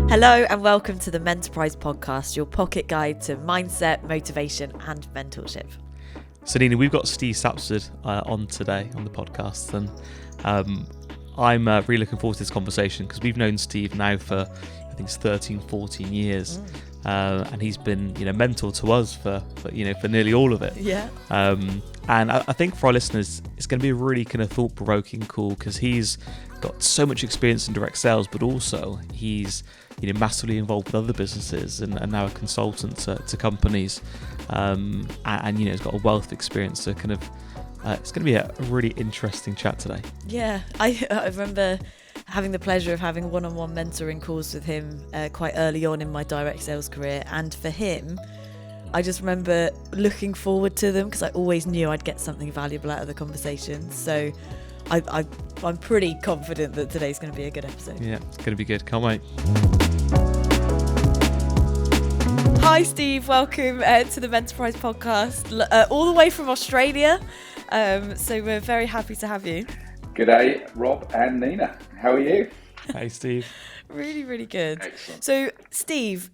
Hello and welcome to the Menterprise Podcast, your pocket guide to mindset, motivation and mentorship. So Nina, we've got Steve Sapsford on today on the podcast, and I'm really looking forward to this conversation because we've known Steve now for, I think it's 13, 14 years. And he's been, mentor to us for nearly all of it. Yeah. And I think for our listeners, it's going to be a really kind of thought-provoking call because he's got so much experience in direct sales, but also he's massively involved with other businesses and now a consultant to companies, and he's got a wealth of experience. So kind of it's going to be a really interesting chat today. Yeah, I remember having the pleasure of having one-on-one mentoring calls with him quite early on in my direct sales career, and for him I just remember looking forward to them because I always knew I'd get something valuable out of the conversation. So I'm pretty confident that today's going to be a good episode. Yeah, it's going to be good. Can't wait. Hi Steve, welcome to the Menterprise Podcast, all the way from Australia. So we're very happy to have you. G'day, Rob and Nina. How are you? Hey, Steve. Really, really good. Excellent. So, Steve,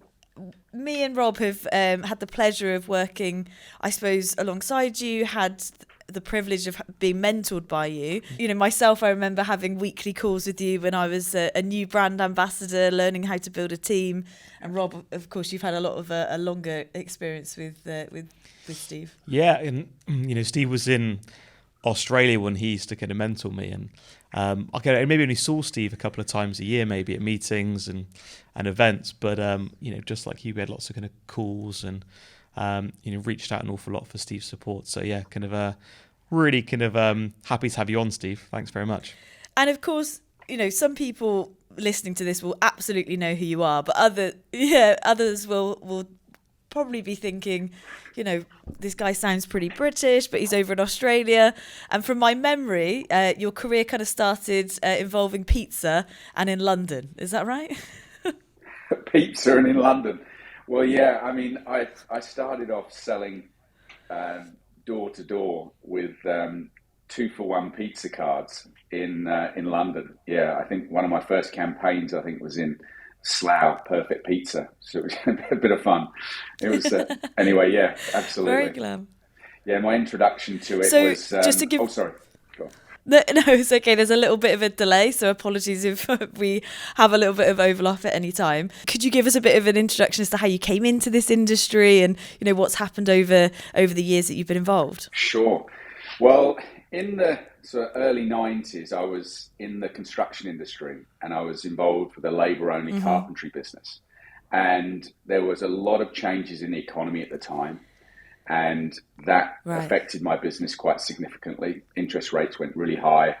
me and Rob have had the pleasure of working, I suppose, alongside you, had the privilege of being mentored by you. Myself, I remember having weekly calls with you when I was a new brand ambassador, learning how to build a team. And Rob, of course, you've had a lot of a longer experience with Steve. Yeah, and Steve was in Australia when he used to kind of mentor me, and I maybe only saw Steve a couple of times a year, maybe at meetings and events, but just like you, we had lots of kind of calls and reached out an awful lot for Steve's support. So yeah, kind of really kind of happy to have you on, Steve. Thanks very much. And of course, some people listening to this will absolutely know who you are, but others will probably be thinking, this guy sounds pretty British, but he's over in Australia. And from my memory, your career kind of started involving pizza and in London. Is that right? Pizza and in London. Well, yeah, I mean, I started off selling door to door with 2-for-1 pizza cards in London. Yeah, I think one of my first campaigns, was in Slough, perfect pizza. So it was a bit of fun. It was, anyway, yeah, absolutely. Very glam. Yeah, my introduction to it was... just to give... Oh, sorry. Go on. No, it's okay. There's a little bit of a delay, so apologies if we have a little bit of overlap at any time. Could you give us a bit of an introduction as to how you came into this industry and, what's happened over the years that you've been involved? Sure. Well, in the early 90s, I was in the construction industry and I was involved with a labour-only carpentry business. And there was a lot of changes in the economy at the time. And that affected my business quite significantly. Interest rates went really high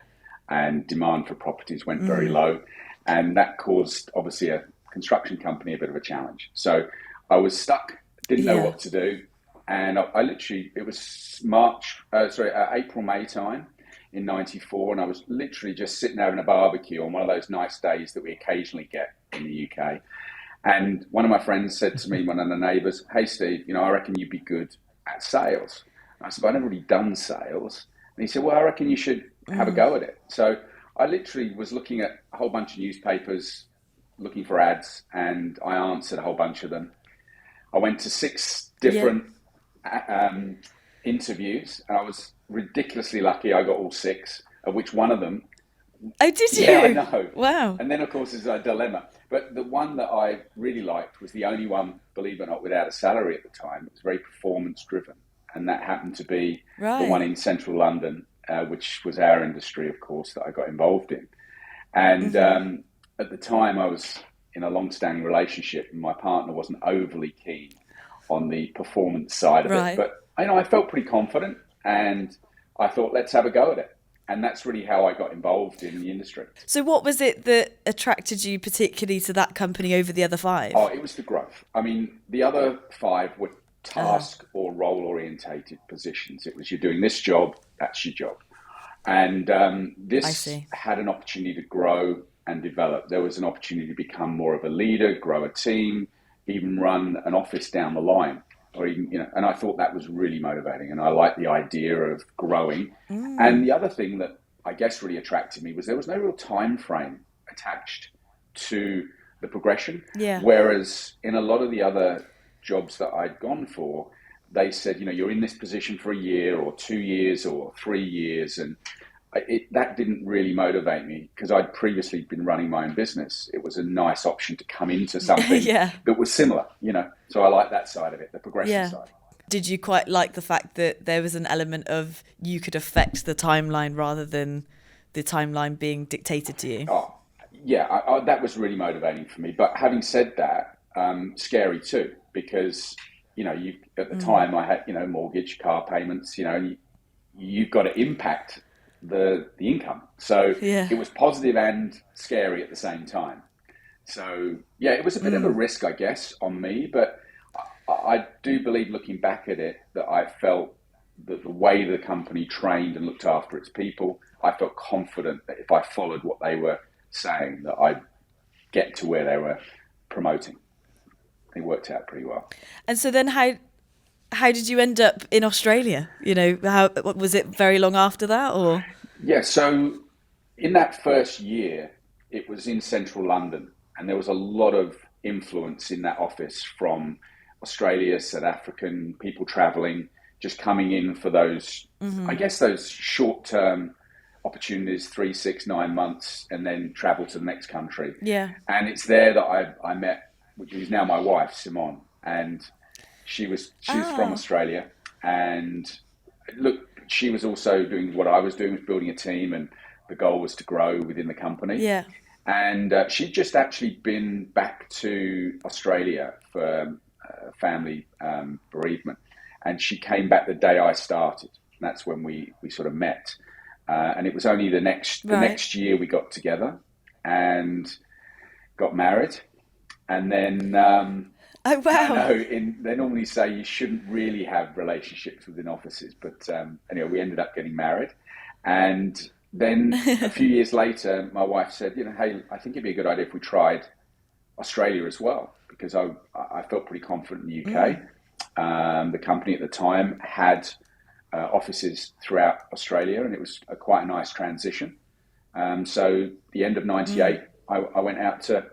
and demand for properties went very low. And that caused, obviously, a construction company a bit of a challenge. So I was stuck, didn't know what to do. And I literally, it was April, May time in 94. And I was literally just sitting having a barbecue on one of those nice days that we occasionally get in the UK. And one of my friends said to me, one of the neighbours, "Hey, Steve, I reckon you'd be good at sales." And I said, "I've never really done sales." And he said, "Well, I reckon you should have a go at it." So I literally was looking at a whole bunch of newspapers, looking for ads, and I answered a whole bunch of them. I went to 6 different interviews, and I was ridiculously lucky. I got all 6, of which one of them... Oh, did you? Yeah, I know. Wow. And then, of course, there's a dilemma. But the one that I really liked was the only one, believe it or not, without a salary at the time. It was very performance-driven. And that happened to be the one in central London, which was our industry, of course, that I got involved in. And at the time, I was in a long-standing relationship, and my partner wasn't overly keen on the performance side of it. But I felt pretty confident, and I thought, let's have a go at it. And that's really how I got involved in the industry. So what was it that attracted you particularly to that company over the other 5? Oh, it was the growth. I mean, the other 5 were task or role-orientated positions. It was, you're doing this job, that's your job. And this had an opportunity to grow and develop. There was an opportunity to become more of a leader, grow a team, even run an office down the line. Or even, and I thought that was really motivating, and I liked the idea of growing. And the other thing that I guess really attracted me was there was no real time frame attached to the progression. Yeah. Whereas in a lot of the other jobs that I'd gone for, they said, you're in this position for a year or 2 years or 3 years. And that didn't really motivate me because I'd previously been running my own business. It was a nice option to come into something that was similar, So I like that side of it, the progression side. Did you quite like the fact that there was an element of you could affect the timeline rather than the timeline being dictated to you? Oh, yeah, that was really motivating for me. But having said that, scary too, because, you at the time I had, mortgage, car payments, and you've got to impact the income. So it was positive and scary at the same time. So, yeah, it was a bit of a risk, I guess, on me. But I do believe, looking back at it, that I felt that the way the company trained and looked after its people, I felt confident that if I followed what they were saying, that I'd get to where they were promoting. It worked out pretty well. And so then how did you end up in Australia? How was it very long after that, or? Yeah, so in that first year, it was in central London, and there was a lot of influence in that office from Australia, South African people traveling, just coming in for those, I guess, those short-term opportunities, 3, 6, 9 months, and then travel to the next country. Yeah. And it's there that I met, which is now my wife, Simone, and she was from Australia, and look, she was also doing what I was doing, was building a team, and the goal was to grow within the company. Yeah. And she'd just actually been back to Australia for family bereavement, and she came back the day I started. And that's when we sort of met, and it was only the next year we got together and got married, and then. Oh, wow. I know, they normally say you shouldn't really have relationships within offices, but anyway, we ended up getting married. And then a few years later, my wife said, hey, I think it'd be a good idea if we tried Australia as well, because I felt pretty confident in the UK. The company at the time had offices throughout Australia, and it was quite a nice transition. So the end of 98, I went out to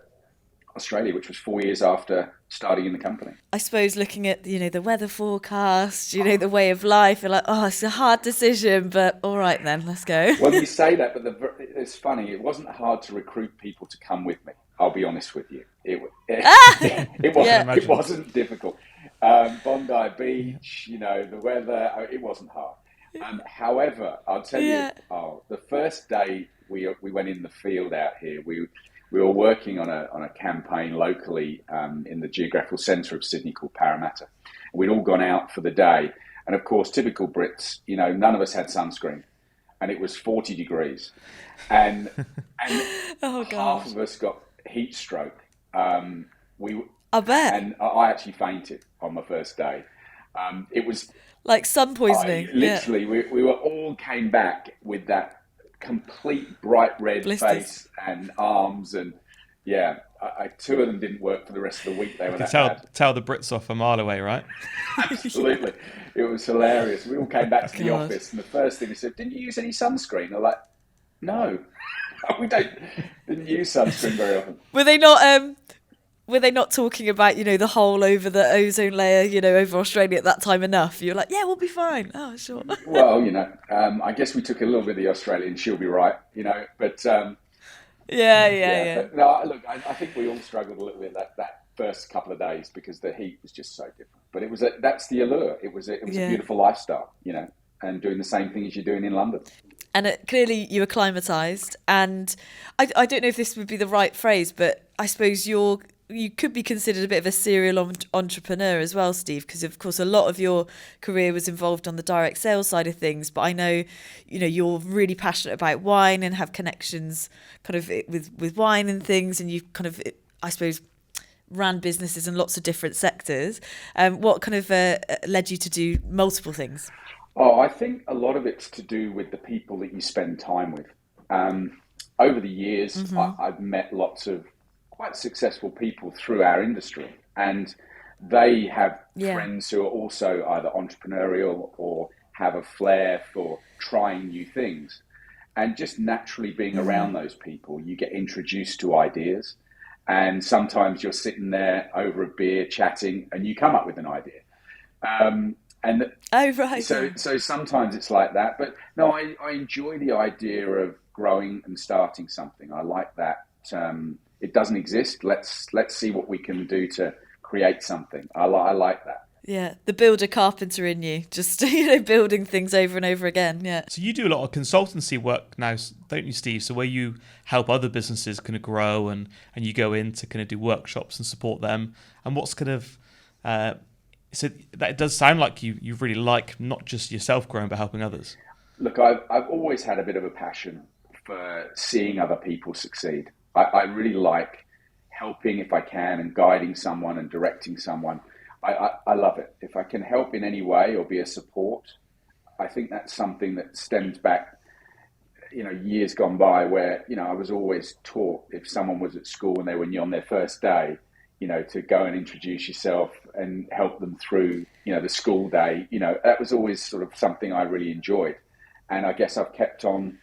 Australia, which was 4 years after starting in the company. I suppose looking at, the weather forecast, the way of life, you're like, oh, it's a hard decision, but all right then, let's go. Well, you say that, but it's funny. It wasn't hard to recruit people to come with me. I'll be honest with you. It wasn't difficult. Bondi Beach, the weather, it wasn't hard. However, I'll tell you, the first day we went in the field out here, we were working on a campaign locally in the geographical centre of Sydney called Parramatta. We'd all gone out for the day. And of course, typical Brits, none of us had sunscreen. And it was 40 degrees. And half of us got heat stroke. I bet. And I actually fainted on my first day. It was... like sun poisoning. Literally, we were all came back with that complete bright red blisters. Face and arms, and two of them didn't work for the rest of the week. They were tell the Brits off a mile away, right? Absolutely. It was hilarious. We all came back to the office, and the first thing we said, didn't you use any sunscreen? They're like, no, we didn't use sunscreen very often. Were they not talking about, the hole over the ozone layer, over Australia at that time enough? You're like, yeah, we'll be fine. Oh, sure. Well, I guess we took a little bit of the Australian, she'll be right, but... Yeah. But, no, look, I think we all struggled a little bit that first couple of days because the heat was just so different. But that's the allure. It was a beautiful lifestyle, and doing the same thing as you're doing in London. And clearly you acclimatised, and I don't know if this would be the right phrase, but I suppose you could be considered a bit of a serial entrepreneur as well, Steve, because of course a lot of your career was involved on the direct sales side of things. But I know, you're really passionate about wine and have connections kind of with wine and things, and you've kind of, I suppose, ran businesses in lots of different sectors. What kind of led you to do multiple things? Oh, I think a lot of it's to do with the people that you spend time with. Over the years, I've met lots of quite successful people through our industry, and they have friends who are also either entrepreneurial or have a flair for trying new things. And just naturally being around those people, you get introduced to ideas. And sometimes you're sitting there over a beer chatting and you come up with an idea. And Oh, right. so, Yeah. so sometimes it's like that. But no, I enjoy the idea of growing and starting something. I like that. It doesn't exist. Let's see what we can do to create something. I like that. Yeah, the builder carpenter in you, just building things over and over again. Yeah. So you do a lot of consultancy work now, don't you, Steve? So where you help other businesses kind of grow and you go in to kind of do workshops and support them. And what's kind of so that it does sound like you really like not just yourself growing, but helping others. Look, I've always had a bit of a passion for seeing other people succeed. I really like helping if I can and guiding someone and directing someone. I love it. If I can help in any way or be a support, I think that's something that stems back, years gone by where, I was always taught if someone was at school and they were on their first day, to go and introduce yourself and help them through, the school day, that was always sort of something I really enjoyed. And I guess I've kept on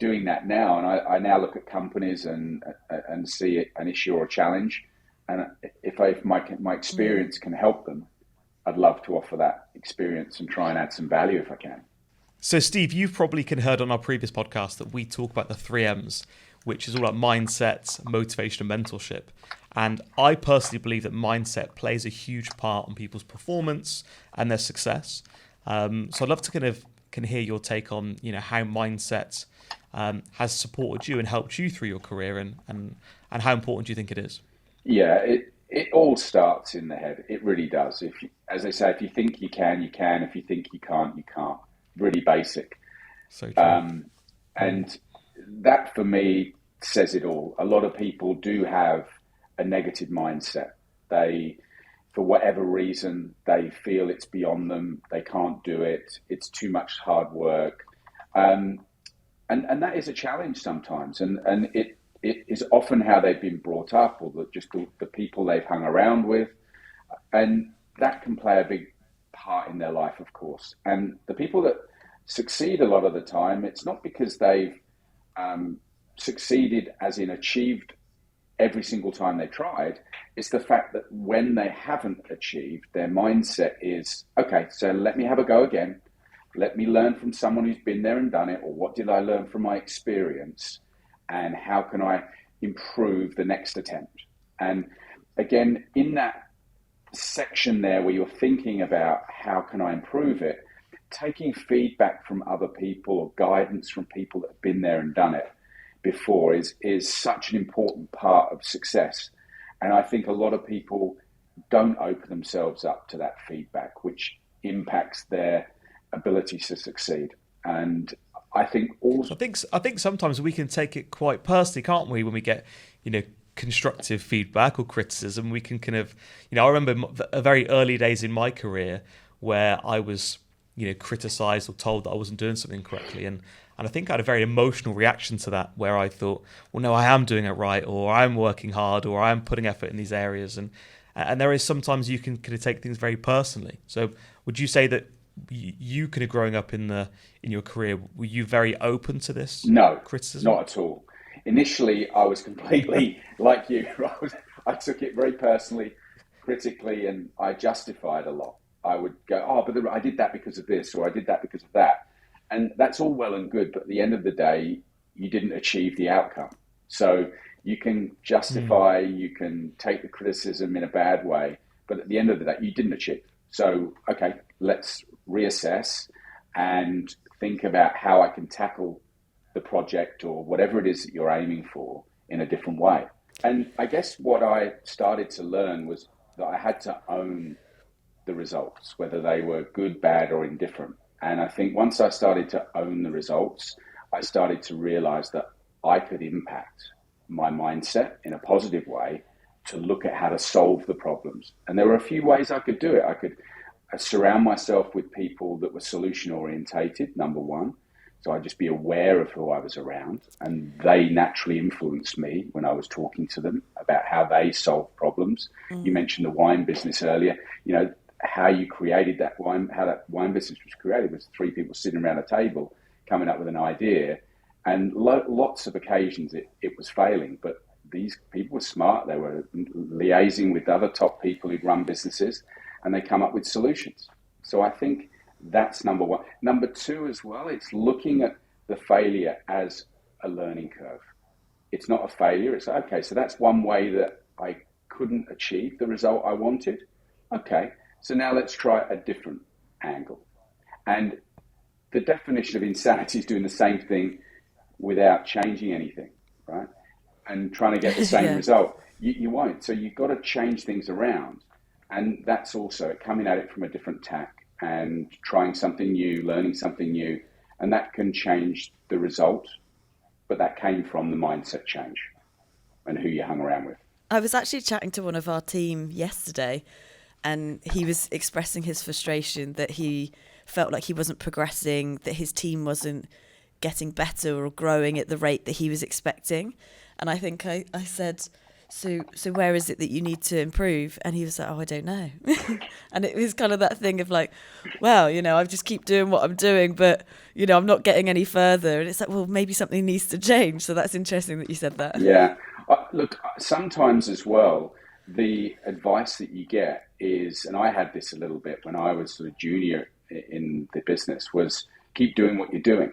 doing that now. And I now look at companies and see an issue or a challenge. And if my experience can help them, I'd love to offer that experience and try and add some value if I can. So, Steve, you've probably heard on our previous podcast that we talk about the 3Ms, which is all about mindset, motivation, and mentorship. And I personally believe that mindset plays a huge part on people's performance and their success. So I'd love to kind of hear your take on, how mindset has supported you and helped you through your career and how important do you think it is? Yeah, it all starts in the head. It really does. As they say, if you think you can, you can. If you think you can't, you can't. Really basic. So true. And that for me says it all. A lot of people do have a negative mindset. They, for whatever reason, they feel it's beyond them. They can't do it. It's too much hard work. And that is a challenge sometimes. And it is often how they've been brought up or the people they've hung around with. And that can play a big part in their life, of course. And the people that succeed a lot of the time, it's not because they've succeeded as in achieved every single time they tried. It's the fact that when they haven't achieved, their mindset is, okay, so let me have a go again. Let me learn from someone who's been there and done it, or what did I learn from my experience? And how can I improve the next attempt? And again, in that section there where you're thinking about how can I improve it, taking feedback from other people or guidance from people that have been there and done it before is such an important part of success. And I think a lot of people don't open themselves up to that feedback, which impacts their ability to succeed. And I think also, I think sometimes we can take it quite personally, can't we? When we get, constructive feedback or criticism, we can kind of, I remember the very early days in my career where I was, criticised or told that I wasn't doing something correctly, and I think I had a very emotional reaction to that, where I thought, well, no, I am doing it right, or I'm working hard, or I'm putting effort in these areas, and there is sometimes you can kind of take things very personally. So, would you say that you kind of growing up in your career, were you very open to this? No, criticism? Not at all. Initially, I was completely like you. I took it very personally, critically, and I justified a lot. I would go, but I did that because of this, or I did that because of that. And that's all well and good, but at the end of the day, you didn't achieve the outcome. So you can justify, you can take the criticism in a bad way, but at the end of the day, you didn't achieve. So, okay, let's reassess and think about how I can tackle the project or whatever it is that you're aiming for in a different way. And I guess what I started to learn was that I had to own the results, whether they were good, bad, or indifferent. And I think once I started to own the results, I started to realize that I could impact my mindset in a positive way to look at how to solve the problems. And there were a few ways I could do it. I could surround myself with people that were solution orientated, number one. So I'd just be aware of who I was around, and they naturally influenced me when I was talking to them about how they solve problems. You mentioned the wine business earlier. How you created that wine, how that wine business was created was three people sitting around a table coming up with an idea, and lots of occasions it was failing, but these people were smart. They were liaising with other top people who'd run businesses, and they come up with solutions. So I think that's number one. Number two as well, it's looking at the failure as a learning curve. It's not a failure. It's okay, so that's one way that I couldn't achieve the result I wanted. Okay, so now let's try a different angle. And the definition of insanity is doing the same thing without changing anything, right? And trying to get the same result. You won't. So you've got to change things around. And that's also coming at it from a different tack and trying something new, learning something new. And that can change the result. But that came from the mindset change and who you hung around with. I was actually chatting to one of our team yesterday, and he was expressing his frustration that he felt like he wasn't progressing, that his team wasn't getting better or growing at the rate that he was expecting. And I think I said, so where is it that you need to improve? And he was like, oh, I don't know. And it was kind of that thing of like, well, I just keep doing what I'm doing, but, I'm not getting any further. And it's like, well, maybe something needs to change. So that's interesting that you said that. Yeah. Look, sometimes as well, the advice that you get is, and I had this a little bit when I was sort of junior in the business, was keep doing what you're doing.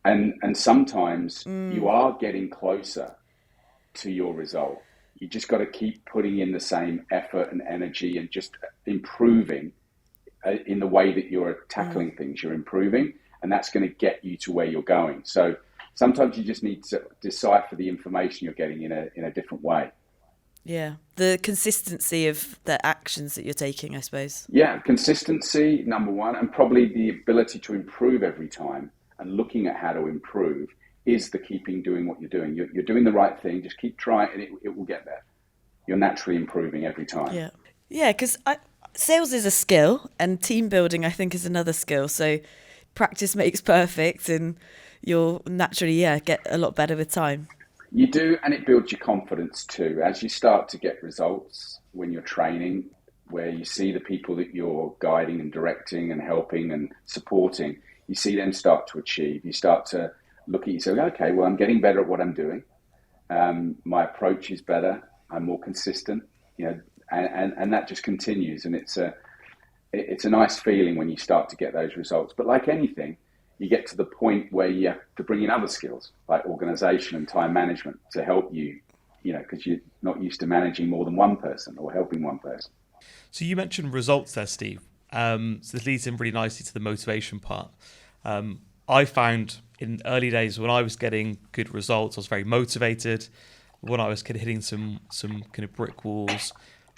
And sometimes you are getting closer to your result. You just got to keep putting in the same effort and energy and just improving in the way that you're tackling things. You're improving, and that's going to get you to where you're going. So sometimes you just need to decipher the information you're getting in a different way. Yeah, the consistency of the actions that you're taking, I suppose. Yeah, consistency, number one, and probably the ability to improve every time and looking at how to improve is the keeping doing what you're doing. You're doing the right thing, just keep trying and it will get there. You're naturally improving every time. Yeah, because sales is a skill and team building, I think, is another skill. So practice makes perfect and you'll naturally, get a lot better with time. You do, and it builds your confidence too. As you start to get results when you're training, where you see the people that you're guiding and directing and helping and supporting, you see them start to achieve. You start to look at yourself, okay, well, I'm getting better at what I'm doing. My approach is better. I'm more consistent, and that just continues. And it's a nice feeling when you start to get those results. But like anything, you get to the point where you have to bring in other skills like organization and time management to help you, because you're not used to managing more than one person or helping one person. So you mentioned results there, Steve. So this leads in really nicely to the motivation part. I found in early days when I was getting good results, I was very motivated. When I was kind of hitting some kind of brick walls,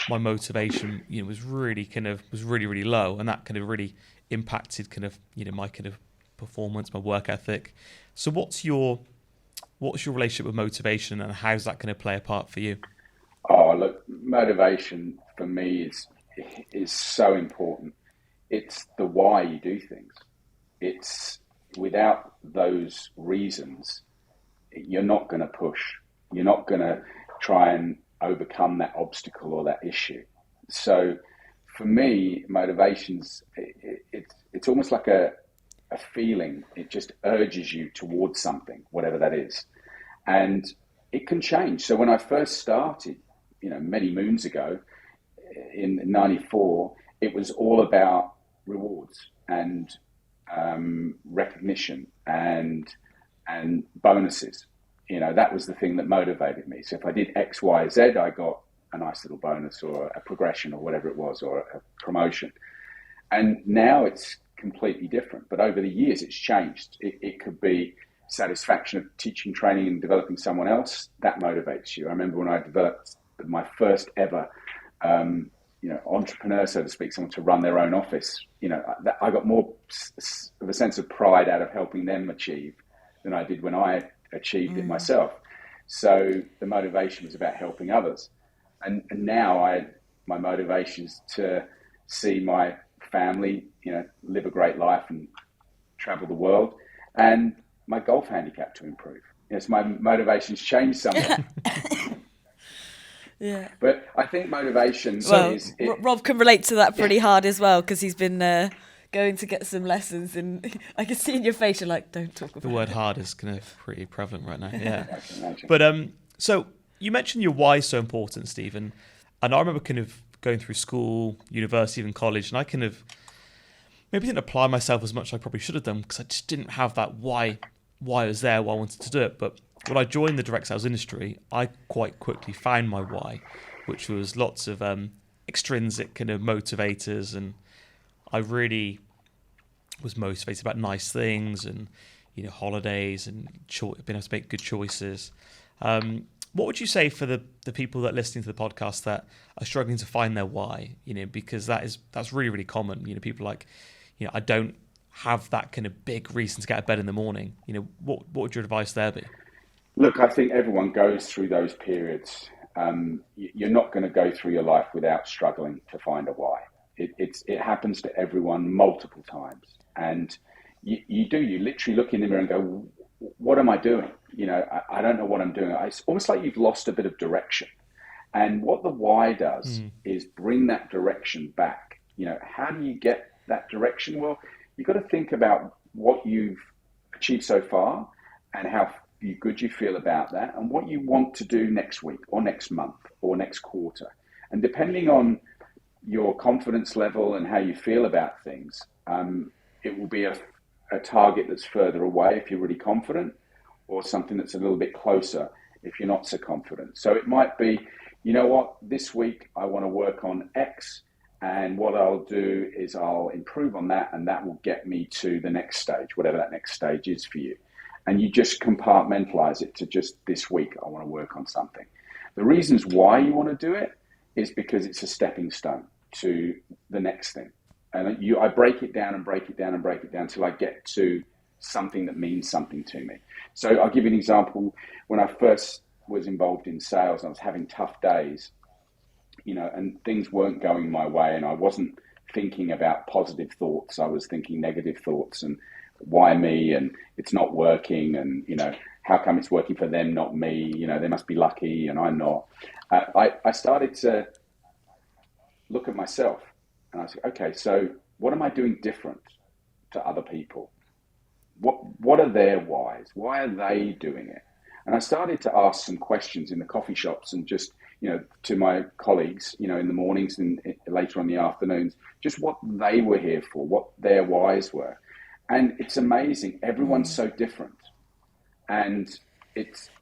my motivation, was really really low, and that kind of really impacted kind of my kind of performance, my work ethic. So what's your relationship with motivation, and how's that going to play a part for you? Oh, look, motivation for me is so important. It's the why you do things. It's without those reasons, you're not going to push. You're not going to try and overcome that obstacle or that issue. So for me, motivation's it's almost like a feeling. It just urges you towards something, whatever that is. And it can change. So when I first started, many moons ago in 94, it was all about rewards and recognition and bonuses. That was the thing that motivated me. So if I did X, Y, Z, I got a nice little bonus or a progression or whatever it was, or a promotion. And now it's completely different. But over the years, it's changed. It could be satisfaction of teaching, training, and developing someone else. That motivates you. I remember when I developed my first ever, entrepreneur, so to speak, someone to run their own office. I got more of a sense of pride out of helping them achieve than I did when I achieved it myself. So the motivation was about helping others. And now my motivation is to see my family, live a great life and travel the world, and my golf handicap to improve. Yes, my motivation's changed somewhat. Yeah. But I think motivation Rob can relate to that pretty hard as well, because he's been going to get some lessons, and I can see in your face you're like, don't talk about the word hard is kind of pretty prevalent right now. Yeah. But so You mentioned your why is so important, Stephen. And I remember kind of going through school, university, even college, and I kind of maybe didn't apply myself as much as I probably should have done because I just didn't have that why I was there, why I wanted to do it. But when I joined the direct sales industry, I quite quickly found my why, which was lots of extrinsic kind of motivators, and I really was motivated about nice things and holidays and being able to make good choices. What would you say for the people that are listening to the podcast that are struggling to find their why? Because that's really, really common. People like, I don't have that kind of big reason to get out of bed in the morning. What would your advice there be? Look, I think everyone goes through those periods. You're not going to go through your life without struggling to find a why. It happens to everyone multiple times, and you literally look in the mirror and go, what am I doing? I don't know what I'm doing. It's almost like you've lost a bit of direction. And what the why does is bring that direction back. How do you get that direction? Well, you've got to think about what you've achieved so far and how good you feel about that and what you want to do next week or next month or next quarter. And depending on your confidence level and how you feel about things, it will be a target that's further away if you're really confident, or something that's a little bit closer if you're not so confident. So it might be, this week I want to work on X, and what I'll do is I'll improve on that, and that will get me to the next stage, whatever that next stage is for you. And you just compartmentalize it to just this week, I want to work on something. The reasons why you want to do it is because it's a stepping stone to the next thing. And I break it down and break it down and break it down until I get to something that means something to me. So I'll give you an example. When I first was involved in sales, I was having tough days, and things weren't going my way, and I wasn't thinking about positive thoughts. I was thinking negative thoughts, and why me, and it's not working, and how come it's working for them, not me? They must be lucky and I'm not. I started to look at myself, and I said, okay, so what am I doing different to other people? What are their whys? Why are they doing it? And I started to ask some questions in the coffee shops and just, to my colleagues, in the mornings and later on the afternoons, just what they were here for, what their whys were. And it's amazing. Everyone's so different. And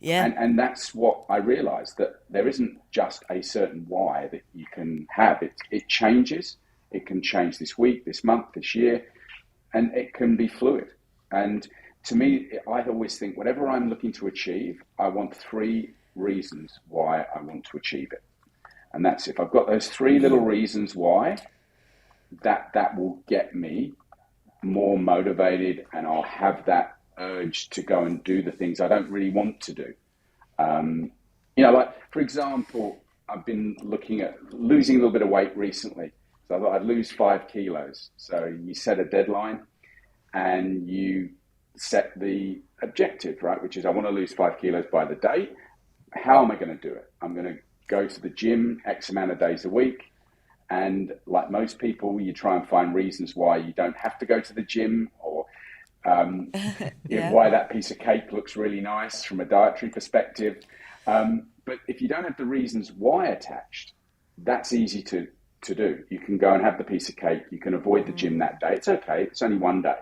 and that's what I realized, that there isn't just a certain why that you can have. It changes. It can change this week, this month, this year, and it can be fluid. And to me, I always think whatever I'm looking to achieve, I want 3 reasons why I want to achieve it. And that's, if I've got those 3 little reasons why, that will get me more motivated, and I'll have that urge to go and do the things I don't really want to do. Like, for example, I've been looking at losing a little bit of weight recently. So I thought I'd lose 5 kilos. So you set a deadline and you set the objective, right? Which is, I want to lose 5 kilos by the date. How am I going to do it? I'm going to go to the gym X amount of days a week. And like most people, you try and find reasons why you don't have to go to the gym, or why that piece of cake looks really nice from a dietary perspective. But if you don't have the reasons why attached, that's easy to do. You can go and have the piece of cake. You can avoid the gym that day. It's okay. It's only one day.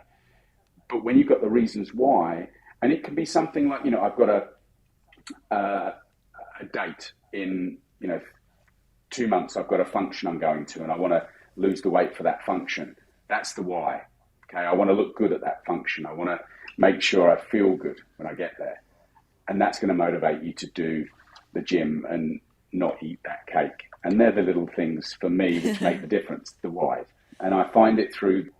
But when you've got the reasons why, and it can be something like, I've got a date in, 2 months, I've got a function I'm going to, and I want to lose the weight for that function. That's the why. Okay, I want to look good at that function. I want to make sure I feel good when I get there. And that's going to motivate you to do the gym and not eat that cake. And they're the little things for me which make the difference, the why. And I find it through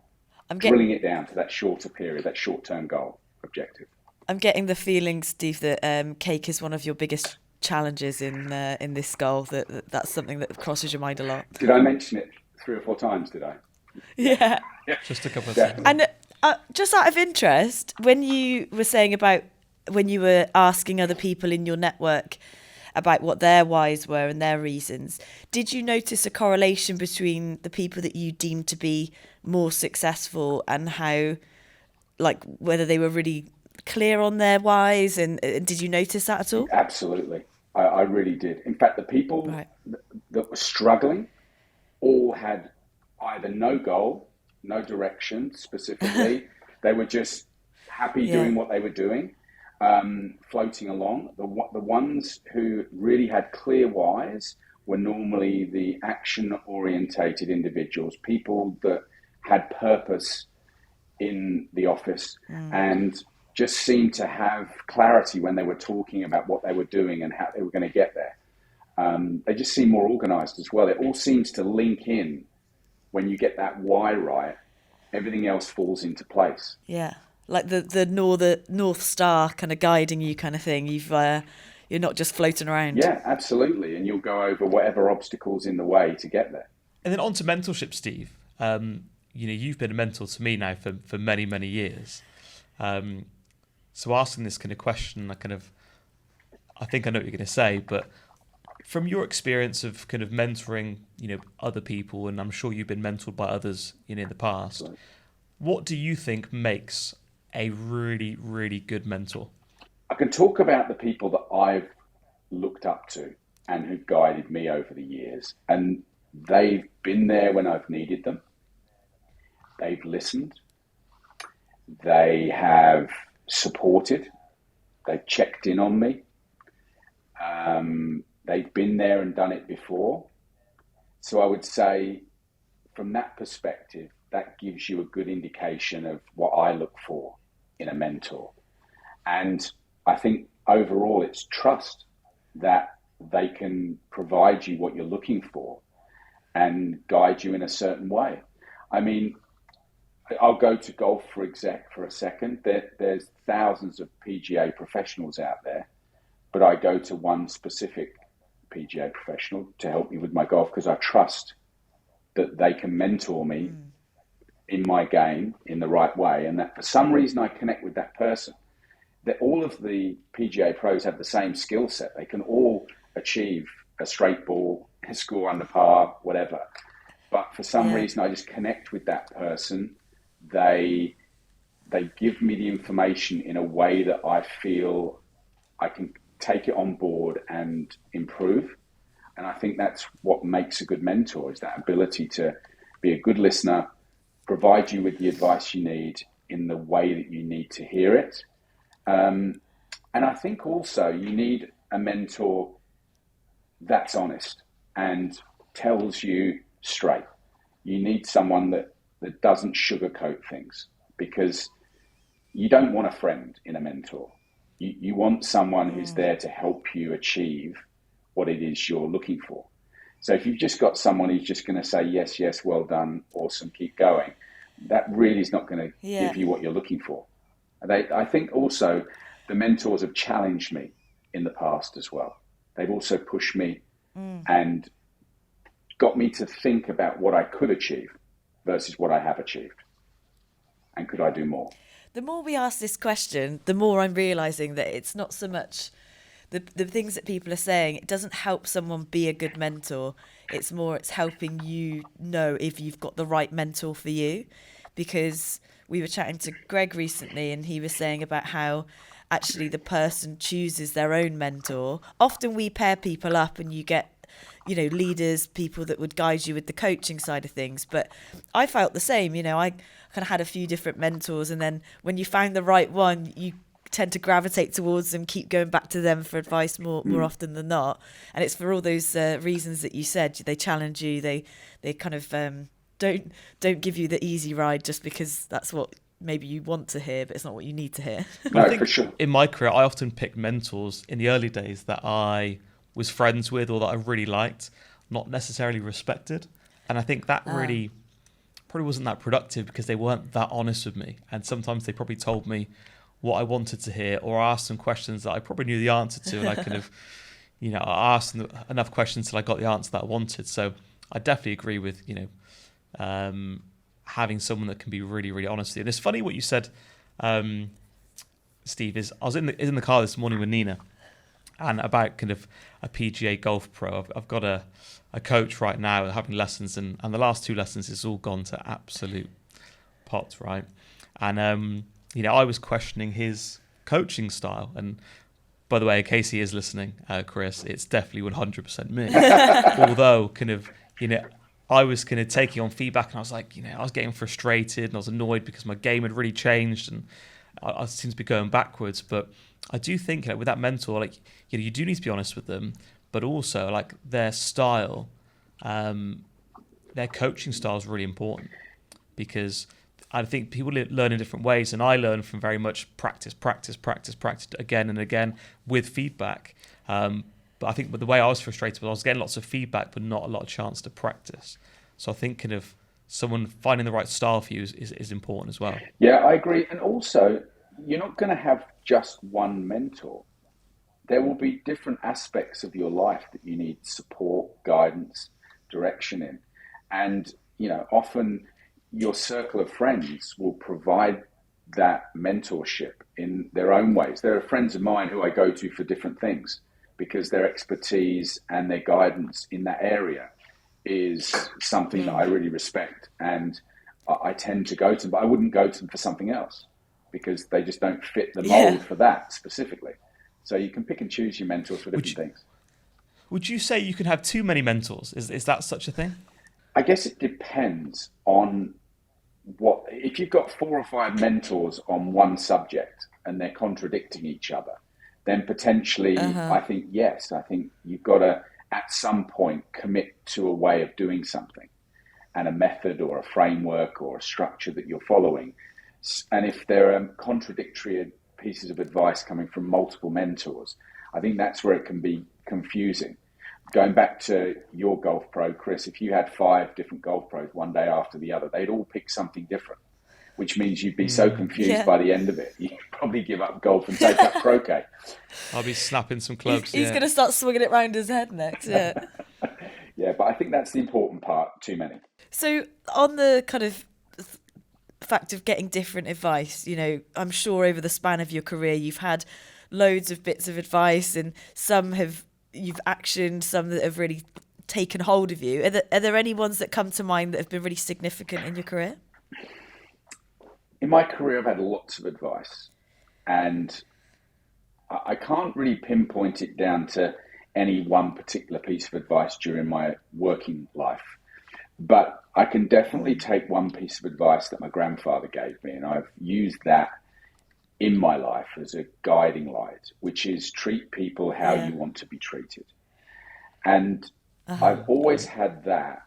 drilling it down to that shorter period, that short-term goal objective. I'm getting the feeling, Steve, that cake is one of your biggest challenges in this goal. That's something that crosses your mind a lot. Did I mention it 3 or 4 times? Did I? Yeah. Just a couple of seconds. And just out of interest, when you were saying about when you were asking other people in your network about what their whys were and their reasons, did you notice a correlation between the people that you deemed to be more successful and how, like, whether they were really clear on their whys, and did you notice that at all? Absolutely. I really did. In fact, the people Right. that were struggling all had either no goal, no direction specifically. They were just happy Yeah. doing what they were doing, floating along. The ones who really had clear whys were normally the action-orientated individuals, people that had purpose in the office and just seemed to have clarity when they were talking about what they were doing and how they were going to get there. They just seem more organized as well. It all seems to link in. When you get that why right, everything else falls into place. Yeah. Like the North Star kind of guiding you kind of thing. You're not just floating around. Yeah, absolutely. And you'll go over whatever obstacles in the way to get there. And then on to mentorship, Steve. You've been a mentor to me now for many, many years. So asking this kind of question, I think I know what you're going to say, but from your experience of kind of mentoring, other people, and I'm sure you've been mentored by others, in the past, Right. what do you think makes a really, really good mentor? I can talk about the people that I've looked up to and who've guided me over the years. And they've been there when I've needed them. They've listened. They have supported. They've checked in on me. They've been there and done it before. So I would say from that perspective, that gives you a good indication of what I look for in a mentor. And I think overall it's trust that they can provide you what you're looking for and guide you in a certain way. I mean, I'll go to golf for a second. There's thousands of PGA professionals out there, but I go to one specific PGA professional to help me with my golf because I trust that they can mentor me in my game in the right way, and that for some reason I connect with that person. That all of the PGA pros have the same skill set. They can all achieve a straight ball, a score under par, whatever. But for some reason I just connect with that person. They give me the information in a way that I feel I can take it on board and improve. And I think that's what makes a good mentor, is that ability to be a good listener, provide you with the advice you need in the way that you need to hear it. And I think also you need a mentor that's honest and tells you straight. You need someone that doesn't sugarcoat things, because you don't want a friend in a mentor. You want someone who's there to help you achieve what it is you're looking for. So if you've just got someone who's just going to say, yes, yes, well done, awesome, keep going, that really is not going to give you what you're looking for. I think also the mentors have challenged me in the past as well. They've also pushed me and got me to think about what I could achieve versus what I have achieved. And could I do more? The more we ask this question, the more I'm realising that it's not so much the things that people are saying. It doesn't help someone be a good mentor. It's helping you know if you've got the right mentor for you. Because we were chatting to Greg recently and he was saying about how actually the person chooses their own mentor. Often we pair people up and you get, leaders, people that would guide you with the coaching side of things. But I felt the same, I kind of had a few different mentors, and then when you found the right one, you tend to gravitate towards them, keep going back to them for advice more often than not. And it's for all those reasons that you said. They challenge you, they kind of don't give you the easy ride just because that's what maybe you want to hear, but it's not what you need to hear. No, I think for sure. in my career, I often picked mentors in the early days that I was friends with or that I really liked, not necessarily respected. And I think that really probably wasn't that productive because they weren't that honest with me. And sometimes they probably told me what I wanted to hear, or asked some questions that I probably knew the answer to. And I kind of, I asked enough questions till I got the answer that I wanted. So I definitely agree with, having someone that can be really, really honest with you. And it's funny what you said, Steve, is I was in the car this morning with Nina, and about kind of a PGA golf pro. I've got a coach right now having lessons, and the last 2 lessons it's all gone to absolute pot, right? And I was questioning his coaching style, and by the way, in case he is listening, Chris, it's definitely 100% me. Although kind of, I was kind of taking on feedback and I was like, I was getting frustrated and I was annoyed because my game had really changed and I seemed to be going backwards. But I do think with that mentor, like, you do need to be honest with them, but also like their style, their coaching style is really important, because I think people learn in different ways, and I learn from very much practice again and again with feedback. But I think the way I was frustrated was I was getting lots of feedback, but not a lot of chance to practice. So I think kind of someone finding the right style for you is important as well. Yeah, I agree. And also, you're not going to have just one mentor. There will be different aspects of your life that you need support, guidance, direction in. And, often your circle of friends will provide that mentorship in their own ways. There are friends of mine who I go to for different things because their expertise and their guidance in that area is something that I really respect. And I tend to go to them, but I wouldn't go to them for something else because they just don't fit the mold for that specifically. So you can pick and choose your mentors for different things. Would you say you can have too many mentors? Is that such a thing? I guess it depends on if you've got 4 or 5 mentors on one subject and they're contradicting each other, then potentially I think you've got to at some point commit to a way of doing something and a method or a framework or a structure that you're following. And if there are contradictory pieces of advice coming from multiple mentors, I think that's where it can be confusing. Going back to your golf pro, Chris, if you had 5 different golf pros one day after the other, they'd all pick something different, which means you'd be so confused by the end of it, you'd probably give up golf and take up croquet. I'll be snapping some clubs. He's going to start swinging it round his head next. Yeah. Yeah, but I think that's the important part, too many. So on the kind of fact of getting different advice, I'm sure over the span of your career, you've had loads of bits of advice and some you've actioned, some that have really taken hold of you. Are there any ones that come to mind that have been really significant in your career? In my career, I've had lots of advice, and I can't really pinpoint it down to any one particular piece of advice during my working life. But I can definitely take one piece of advice that my grandfather gave me, and I've used that in my life as a guiding light, which is treat people how you want to be treated. And I've always had that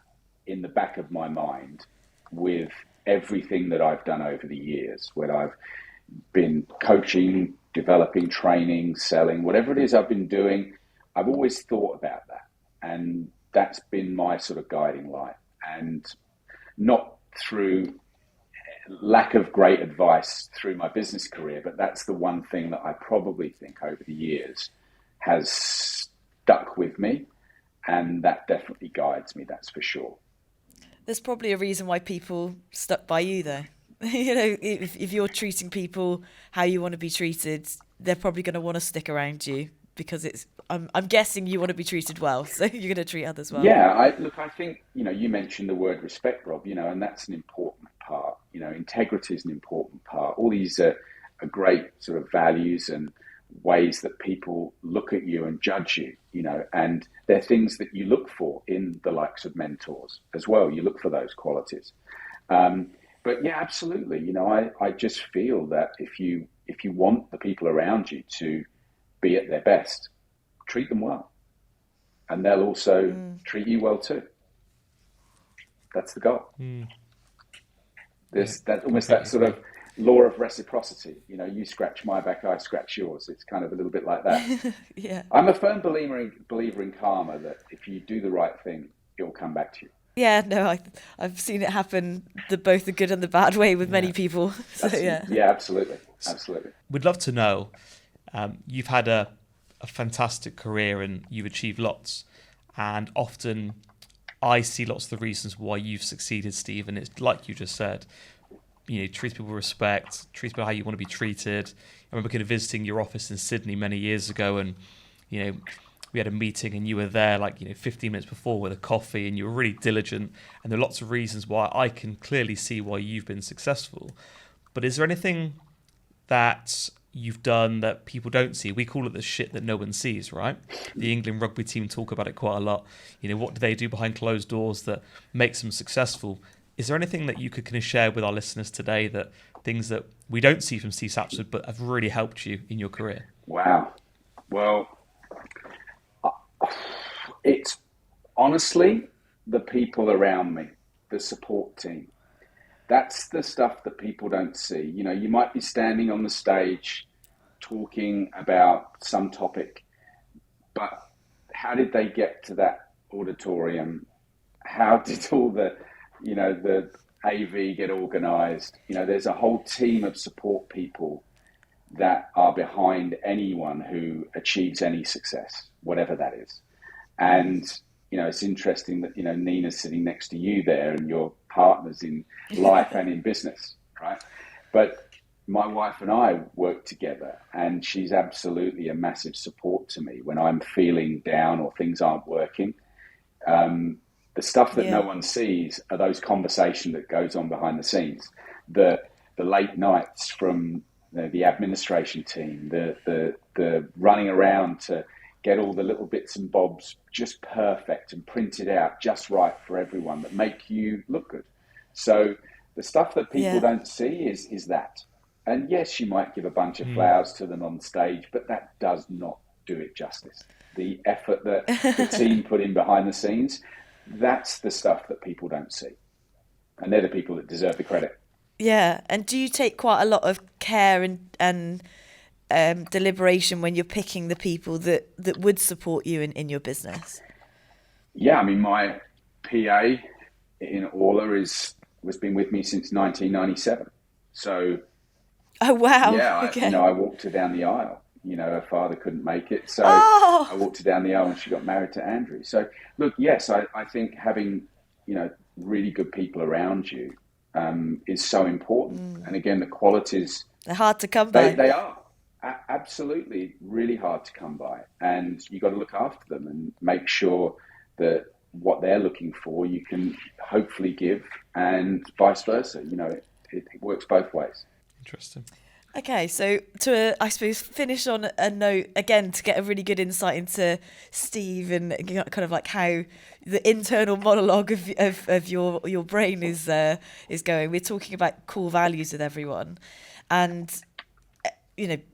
in the back of my mind with everything that I've done over the years, when I've been coaching, developing, training, selling, whatever it is I've been doing, I've always thought about that. And that's been my sort of guiding light. And not through lack of great advice through my business career, but that's the one thing that I probably think over the years has stuck with me, and that definitely guides me, that's for sure. There's probably a reason why people stuck by you though. If you're treating people how you want to be treated, they're probably going to want to stick around you because I'm guessing you want to be treated well, so you're going to treat others well. Yeah, I think, you mentioned the word respect, Rob, and that's an important part. Integrity is an important part. All these are great sort of values and ways that people look at you and judge you, and they're things that you look for in the likes of mentors as well. You look for those qualities. But yeah, absolutely. I just feel that if you want the people around you to be at their best, treat them well, and they'll also treat you well too. That's the goal. There's that sort of law of reciprocity. You scratch my back, I scratch yours. It's kind of a little bit like that. Yeah. I'm a firm believer in karma, that if you do the right thing, it will come back to you. Yeah, no, I've seen it happen both the good and the bad way with many people. So yeah, absolutely. We'd love to know. You've had a fantastic career and you've achieved lots, and often I see lots of the reasons why you've succeeded, Steve, and it's like you just said, treat people with respect, treat people how you want to be treated. I remember kind of visiting your office in Sydney many years ago, and we had a meeting and you were there 15 minutes before with a coffee, and you were really diligent, and there are lots of reasons why I can clearly see why you've been successful. But is there anything that you've done that people don't see? We call it the shit that no one sees, right? The England rugby team talk about it quite a lot. What do they do behind closed doors that makes them successful? Is there anything that you could kind of share with our listeners today, that things that we don't see from Steve Sapsford but have really helped you in your career? Wow. Well, it's honestly the people around me, the support team. That's the stuff that people don't see. You might be standing on the stage talking about some topic, but how did they get to that auditorium? How did all the AV get organized? There's a whole team of support people that are behind anyone who achieves any success, whatever that is. And it's interesting that Nina's sitting next to you there, and your partners in life and in business, right? But my wife and I work together, and she's absolutely a massive support to me when I'm feeling down or things aren't working. The stuff that no one sees are those conversations that goes on behind the scenes, the late nights from the administration team, the running around to get all the little bits and bobs just perfect and printed out just right for everyone that make you look good. So the stuff that people don't see is that. And yes, you might give a bunch of flowers to them on stage, but that does not do it justice. The effort that the team put in behind the scenes, that's the stuff that people don't see. And they're the people that deserve the credit. Yeah. And do you take quite a lot of care and deliberation when you're picking the people that would support you in your business? Yeah, I mean, my PA in Orla was been with me since 1997. So, oh wow, yeah, okay. I walked her down the aisle. Her father couldn't make it, so I walked her down the aisle, and she got married to Andrew. So, look, yes, I think having really good people around you is so important. And again, the qualities, they're hard to come by. They are. Absolutely really hard to come by, and you got to look after them and make sure that what they're looking for you can hopefully give, and vice versa. It works both ways. Interesting. Okay, so to I suppose finish on a note again, to get a really good insight into Steve and kind of like how the internal monologue of your brain is going. We're talking about core values with everyone, and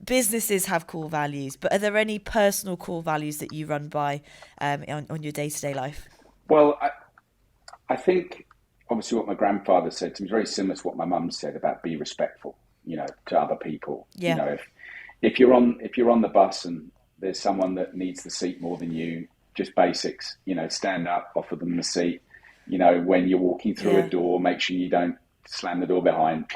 businesses have core values, but are there any personal core values that you run by on your day-to-day life? Well, I think obviously what my grandfather said to me is very similar to what my mum said about be respectful, to other people. Yeah. If you're on the bus and there's someone that needs the seat more than you, just basics, stand up, offer them the seat. When you're walking through a door, make sure you don't slam the door behind,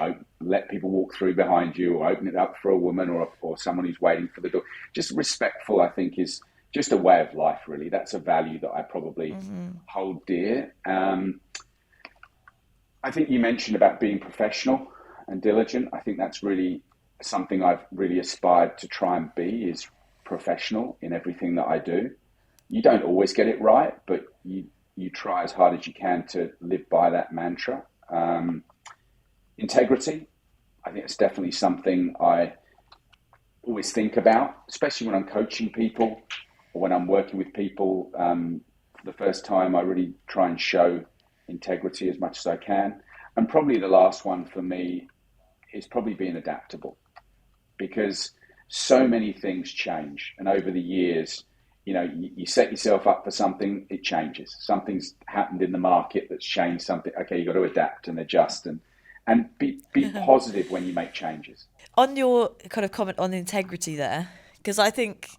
let people walk through behind you, or open it up for a woman or someone who's waiting for the door. Just respectful, I think, is just a way of life, really. That's a value that I probably hold dear. I think you mentioned about being professional and diligent. I think that's really something I've really aspired to try and be, is professional in everything that I do. You don't always get it right, but you try as hard as you can to live by that mantra. Integrity, I think it's definitely something I always think about, especially when I'm coaching people or when I'm working with people. For the first time, I really try and show integrity as much as I can. And probably the last one for me is probably being adaptable, because so many things change. And over the years, you set yourself up for something, it changes. Something's happened in the market that's changed something. Okay, you've got to adapt and adjust and be positive when you make changes. On your kind of comment on integrity there, because I think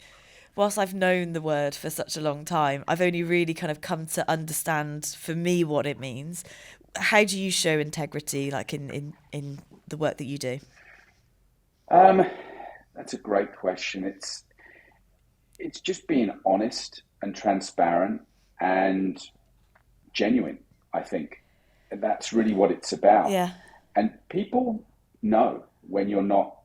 whilst I've known the word for such a long time, I've only really kind of come to understand for me what it means. How do you show integrity, like in the work that you do? That's a great question. It's just being honest and transparent and genuine, I think. And that's really what it's about. Yeah. And people know when you're not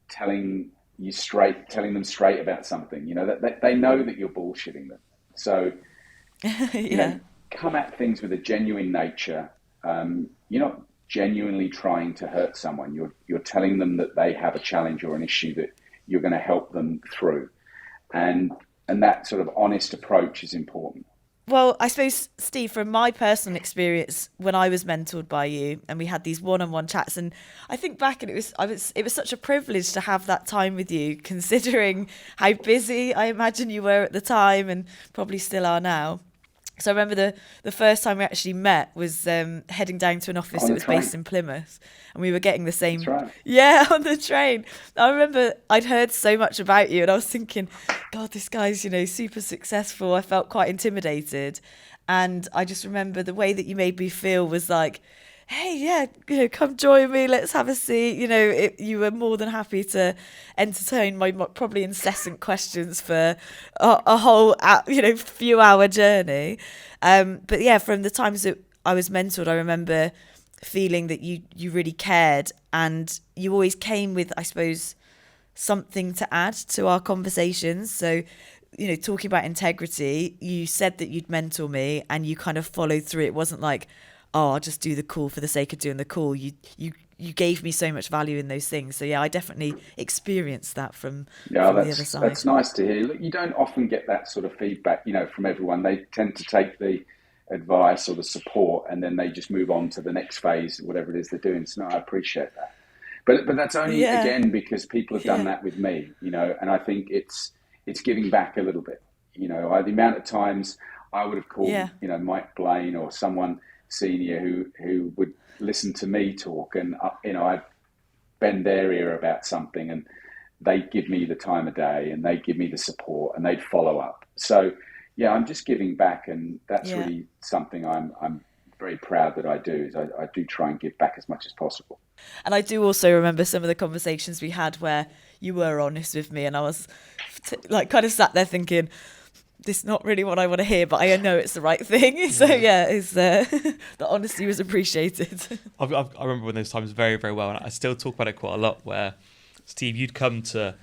telling them straight about something, that they know that you're bullshitting them. So, come at things with a genuine nature. You're not genuinely trying to hurt someone. You're telling them that they have a challenge or an issue that you're going to help them through. And that sort of honest approach is important. Well, I suppose, Steve, from my personal experience, when I was mentored by you and we had these one-on-one chats, and I think back and it was such a privilege to have that time with you, considering how busy I imagine you were at the time and probably still are now. So I remember the first time we actually met was heading down to an office that was based in Plymouth, and we were getting the same. That's right. Yeah, on the train. I remember I'd heard so much about you, and I was thinking, God, this guy's super successful. I felt quite intimidated, and I just remember the way that you made me feel was like, hey, yeah, come join me, let's have a seat. You were more than happy to entertain my probably incessant questions for a whole, few hour journey. But yeah, from the times that I was mentored, I remember feeling that you really cared, and you always came with, I suppose, something to add to our conversations. So, talking about integrity, you said that you'd mentor me and you kind of followed through. It wasn't like, oh, I'll just do the call for the sake of doing the call. You gave me so much value in those things. So yeah, I definitely experienced that from the other side. That's nice to hear. Look, you don't often get that sort of feedback, from everyone. They tend to take the advice or the support and then they just move on to the next phase, whatever it is they're doing. So no, I appreciate that. But that's only again because people have done that with me, and I think it's giving back a little bit. The amount of times I would have called, Mike Blaine or someone senior who would listen to me talk, and I'd bend their ear about something and they'd give me the time of day and they'd give me the support and they'd follow up. So yeah, I'm just giving back, and that's really something I'm very proud that I do. Is I do try and give back as much as possible. And I do also remember some of the conversations we had where you were honest with me, and I was kind of sat there thinking, this is not really what I want to hear, but I know it's the right thing. So it's the honesty was appreciated. I remember one of those times very, very well, and I still talk about it quite a lot. Where, Steve, you'd come to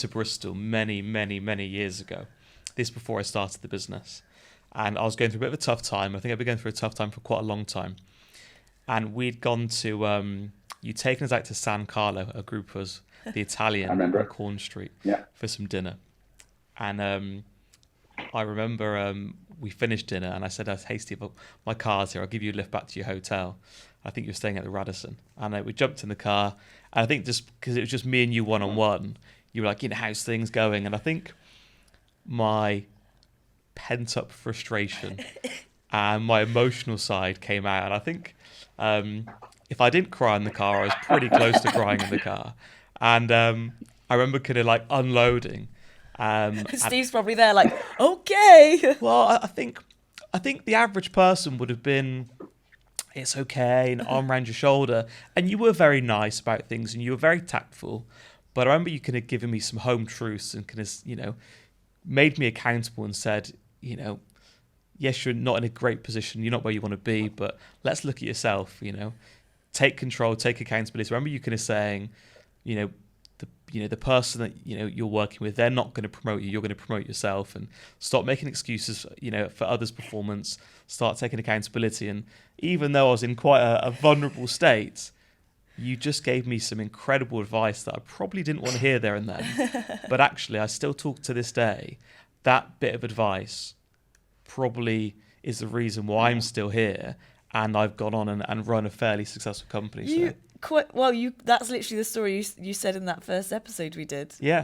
Bristol many, many, many years ago. This before I started the business, and I was going through a bit of a tough time. I think I've been going through a tough time for quite a long time, and we'd gone to you'd taken us out to San Carlo, a group of us, the Italian on Corn Street, for some dinner, and I remember we finished dinner and I said, hey Steve, my car's here, I'll give you a lift back to your hotel. I think you're staying at the Radisson. And we jumped in the car, and I think just because it was just me and you one-on-one, you were like, how's things going? And I think my pent-up frustration and my emotional side came out. And I think if I didn't cry in the car, I was pretty close to crying in the car. And I remember kind of like unloading. Steve's probably there like, okay. Well, I think the average person would have been, it's okay, an arm around your shoulder. And you were very nice about things and you were very tactful. But I remember you kind of giving me some home truths and kind of, made me accountable and said, yes, you're not in a great position. You're not where you want to be, but let's look at yourself, take control, take accountability. I remember you kind of saying, the person that you're working with, they're not going to promote you. You're going to promote yourself, and stop making excuses, for others' performance. Start taking accountability. And even though I was in quite a vulnerable state, you just gave me some incredible advice that I probably didn't want to hear there and then. But actually, I still talk to this day. That bit of advice probably is the reason why I'm still here, and I've gone on and run a fairly successful company. That's literally the story you said in that first episode we did. Yeah.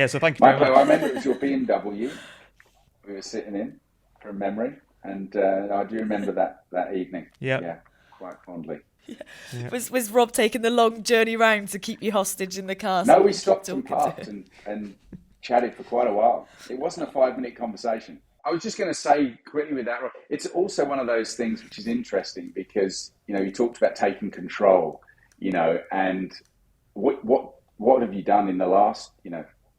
So thank you very much. I remember it was your BMW we were sitting in from memory, and I do remember that evening. Yeah, quite fondly. Yeah. Was Rob taking the long journey round to keep you hostage in the car? No, we stopped and parked and chatted for quite a while. It wasn't a 5-minute conversation. I was just going to say quickly with that, it's also one of those things which is interesting because, you talked about taking control, and what have you done in the last,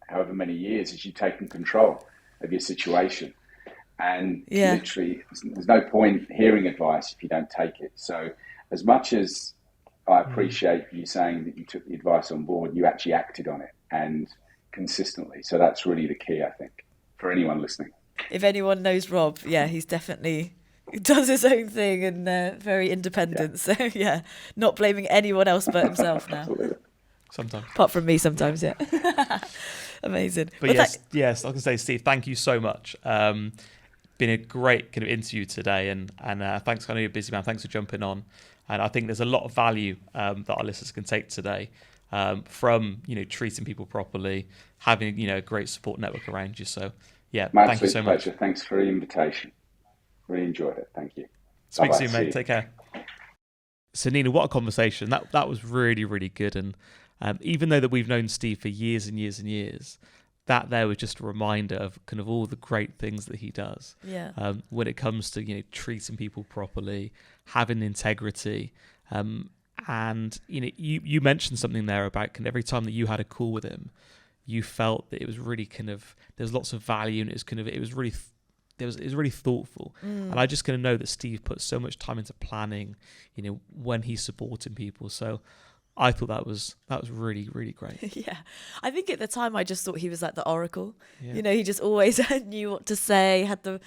however many years as you've taken control of your situation? And literally, there's no point hearing advice if you don't take it. So as much as I appreciate you saying that you took the advice on board, you actually acted on it and consistently. So that's really the key, I think, for anyone listening. If anyone knows Rob, he's definitely does his own thing and very independent. So not blaming anyone else but himself now. Absolutely. Sometimes. Apart from me sometimes, yeah. Amazing. But Well, yes, I can say, Steve, thank you so much. Been a great kind of interview today, and thanks. I know you're a busy man. Thanks for jumping on. And I think there's a lot of value that our listeners can take today from treating people properly, having a great support network around you. So yeah, My thank you so pleasure. much. Thanks for the invitation. Really enjoyed it. Thank you. Speak Bye-bye. soon, mate. Take care. So Nina, what a conversation. That was really, really good. And even though that we've known Steve for years and years and years, that there was just a reminder of kind of all the great things that he does. Yeah. When it comes to treating people properly, having integrity, and you mentioned something there about kind of every time that you had a call with him, you felt that it was really kind of there's lots of value, and it was really thoughtful. And I just kind of know that Steve put so much time into planning, when he's supporting people. So I thought that was really, really great. Yeah. I think at the time I just thought he was like the oracle. Yeah. He just always knew what to say, had the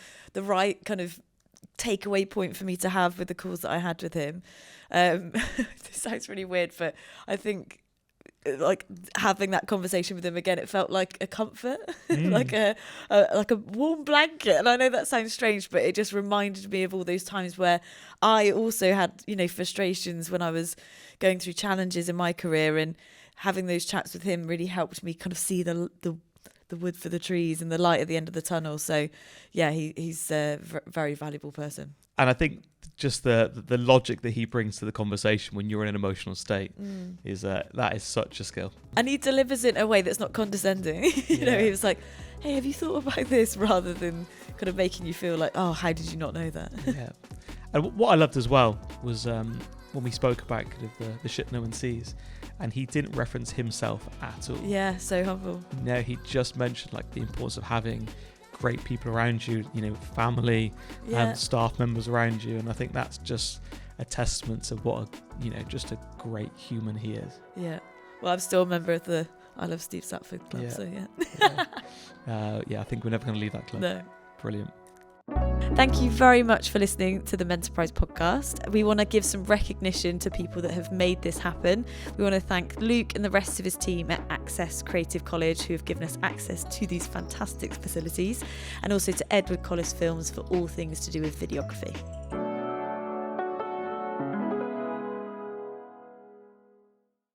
right kind of takeaway point for me to have with the calls that I had with him. This sounds really weird, but I think like having that conversation with him again, it felt like a comfort, like a warm blanket. And I know that sounds strange, but it just reminded me of all those times where I also had frustrations when I was going through challenges in my career, and having those chats with him really helped me kind of see the wood for the trees and the light at the end of the tunnel. So yeah, he's a very valuable person. And I think just the logic that he brings to the conversation when you're in an emotional state is that is such a skill. And he delivers it in a way that's not condescending. He was like, hey, have you thought about this? Rather than kind of making you feel like, oh, how did you not know that? Yeah. And what I loved as well was when we spoke about kind of the shit no one sees, and he didn't reference himself at all. Yeah, so humble. No, he just mentioned like the importance of having great people around you, family and staff members around you. And I think that's just a testament to what just a great human he is. Yeah. Well, I'm still a member of the I Love Steve Sapsford club, so yeah. I think we're never going to leave that club. No. Brilliant. Thank you very much for listening to the Menterprise podcast. We want to give some recognition to people that have made this happen. We want to thank Luke and the rest of his team at Access Creative College, who have given us access to these fantastic facilities, and also to Edward Collis Films for all things to do with videography.